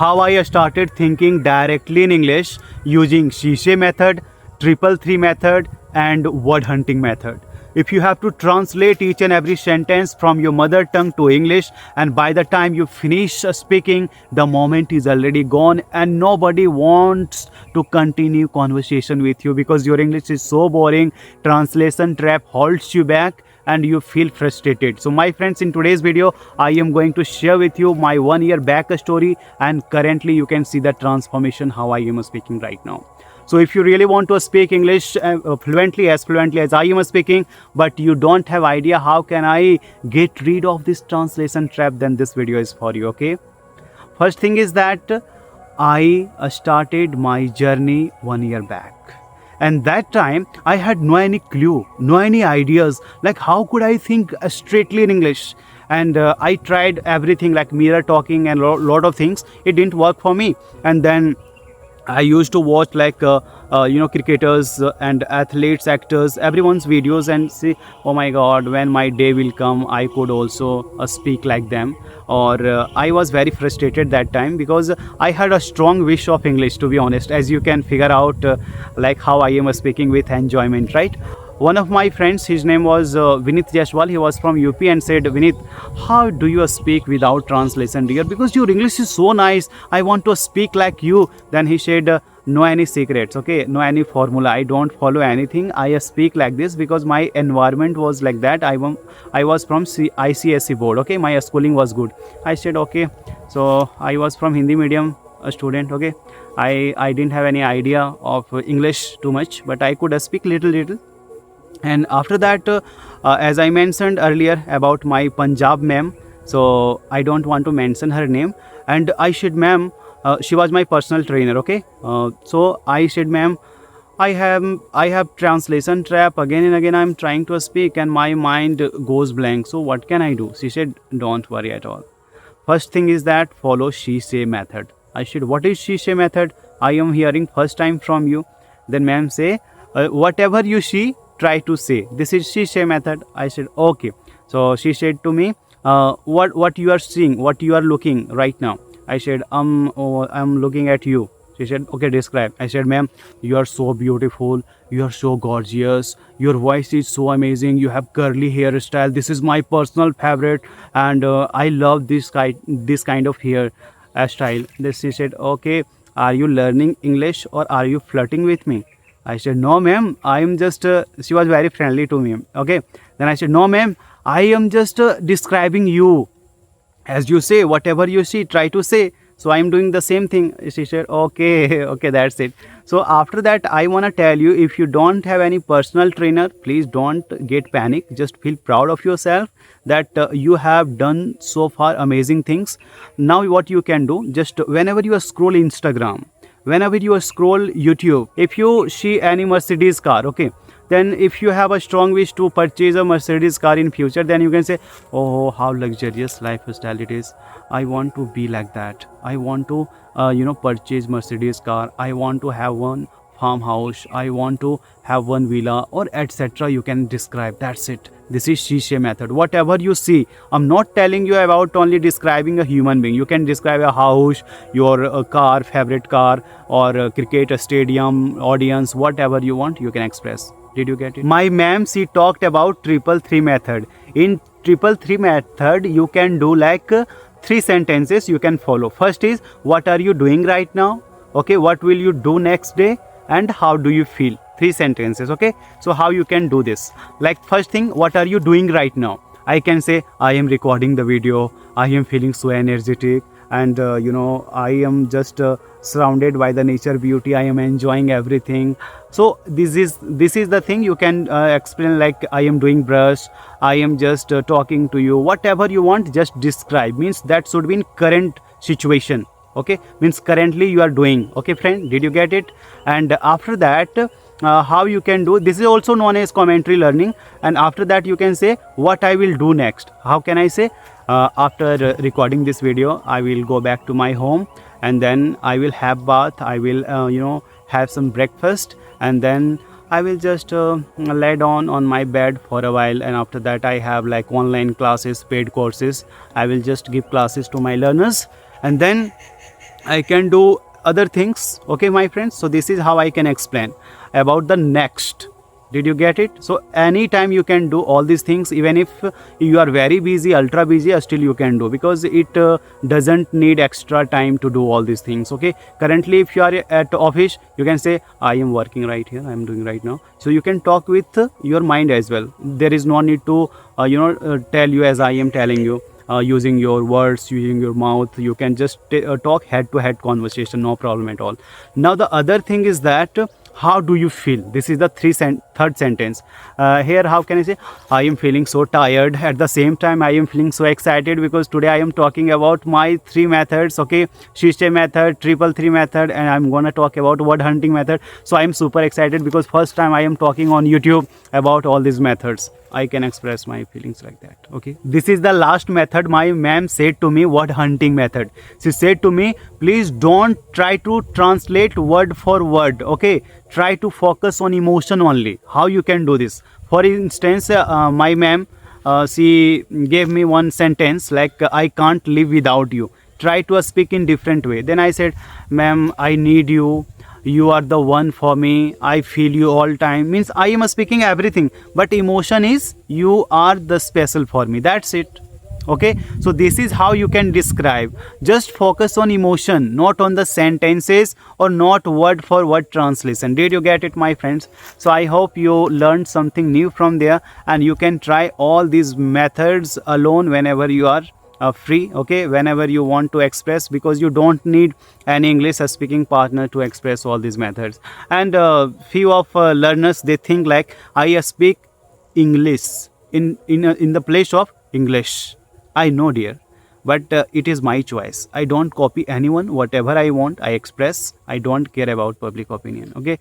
how I started thinking directly in English using Shishe method, 333 method, and word hunting method. If you have to translate each and every sentence from your mother tongue to English, and by the time you finish speaking, the moment is already gone and nobody wants to continue conversation with you because your English is so boring. Translation trap holds you back and you feel frustrated. So my friends, in today's video I am going to share with you my 1 year back story, and currently you can see the transformation how I am speaking right now. So if you really want to speak English fluently as I am speaking, but you don't have idea how can I get rid of this translation trap, then this video is for you. Okay, first thing is that I started my journey 1 year back, and that time I had no any clue, no any ideas, like how could I think straightly in English. And I tried everything like mirror talking and lot of things. It didn't work for me. And then I used to watch like cricketers and athletes, actors, everyone's videos and see, oh my God, when my day will come, I could also speak like them. Or I was very frustrated that time because I had a strong wish of English, to be honest, as you can figure out like how I am speaking with enjoyment, right? One of my friends, his name was Vinith Jaiswal. He was from UP and said, Vinith, how do you speak without translation, dear? Because your English is so nice. I want to speak like you. Then he said, no any secrets, okay? No any formula. I don't follow anything. I speak like this because my environment was like that. I was from ICSE board, okay? My schooling was good. I said, okay. So I was from Hindi medium student, okay? I didn't have any idea of English too much, but I could speak little. And after that, as I mentioned earlier about my Punjab ma'am, so I don't want to mention her name. And I said, ma'am, she was my personal trainer, okay? So I said, ma'am, I have translation trap. Again and again I'm trying to speak and my mind goes blank. So what can I do? She said, don't worry at all. First thing is that follow she say method. I said, what is she say method? I am hearing first time from you. Then ma'am say, whatever you see, try to say. This is she say method. I said, okay. So she said to me, what you are seeing, what you are looking right now. I said, I'm looking at you. She said, okay, describe. I said, ma'am, you are so beautiful, you are so gorgeous, your voice is so amazing, you have curly hairstyle, this is my personal favorite, and I love this kind of hair style. Then she said, okay, are you learning English or are you flirting with me? I said, no ma'am, I am just, she was very friendly to me, okay. Then I said, no ma'am, I am just describing you. As you say, whatever you see, try to say. So I am doing the same thing. She said, okay, okay, that's it. So after that, I want to tell you, if you don't have any personal trainer, please don't get panic. Just feel proud of yourself that you have done so far amazing things. Now what you can do, just whenever you scroll Instagram, whenever you scroll YouTube, if you see any Mercedes car, okay, then if you have a strong wish to purchase a Mercedes car in future, then you can say, oh, how luxurious lifestyle it is. I want to be like that. I want to purchase Mercedes car. I want to have one farmhouse. I want to have one villa, or etc. You can describe. That's it. This is Shishe method. Whatever you see, I'm not telling you about only describing a human being. You can describe a house, your car, favorite car, or a cricket stadium, audience, whatever you want, you can express. Did you get it? My ma'am, she talked about 333 method. In 333 method, you can do like 3 sentences you can follow. First is, what are you doing right now? Okay, what will you do next day? And how do you feel? 3 sentences, okay? So how you can do this? Like first thing, what are you doing right now? I can say, I am recording the video. I am feeling so energetic. And I am just surrounded by the nature beauty. I am enjoying everything. So this is the thing you can explain, like I am doing brush, I am just talking to you, whatever you want, just describe. Means that should be in current situation, okay? Means currently you are doing, okay friend, did you get it? And after that, how you can do, this is also known as commentary learning. And after that you can say, what I will do next. How can I say? After recording this video, I will go back to my home, and then I will have bath, I will have some breakfast, and then I will just lay down on my bed for a while. And after that I have like online classes, paid courses. I will just give classes to my learners, and then I can do other things. Okay, my friends. So this is how I can explain about the next. Did you get it? So anytime you can do all these things, even if you are very busy, ultra busy, still you can do, because it doesn't need extra time to do all these things. Okay. Currently, if you are at office, you can say, I am working right here. I am doing right now. So you can talk with your mind as well. There is no need to, tell you as I am telling you. Using your words, using your mouth, you can just talk head to head conversation, no problem at all. Now the other thing is that how do you feel? This is the third sentence. Here how can I say, I am feeling so tired, at the same time I am feeling so excited, because today I am talking about my 3 methods. Okay, Shishe method, 333 method, and I'm gonna talk about word hunting method. So I am super excited because first time I am talking on YouTube about all these methods. I can express my feelings like that. Okay, this is the last method my ma'am said to me, word hunting method. She said to me, please don't try to translate word for word. Okay, try to focus on emotion only. How you can do this? For instance, my ma'am, she gave me one sentence like, I can't live without you. Try to speak in different way. Then I said, ma'am, I need you. You are the one for me. I feel you all time. Means I am speaking everything, but emotion is, you are the special for me. That's it. Okay, so this is how you can describe. Just focus on emotion, not on the sentences, or not word for word translation. Did you get it, my friends? So I hope you learned something new from there, and you can try all these methods alone whenever you are free. Okay, whenever you want to express, because you don't need an English speaking partner to express all these methods. And few of learners, they think like, I speak English in the place of English. I know, dear, but it is my choice. I don't copy anyone. Whatever I want, I express. I don't care about public opinion. Okay.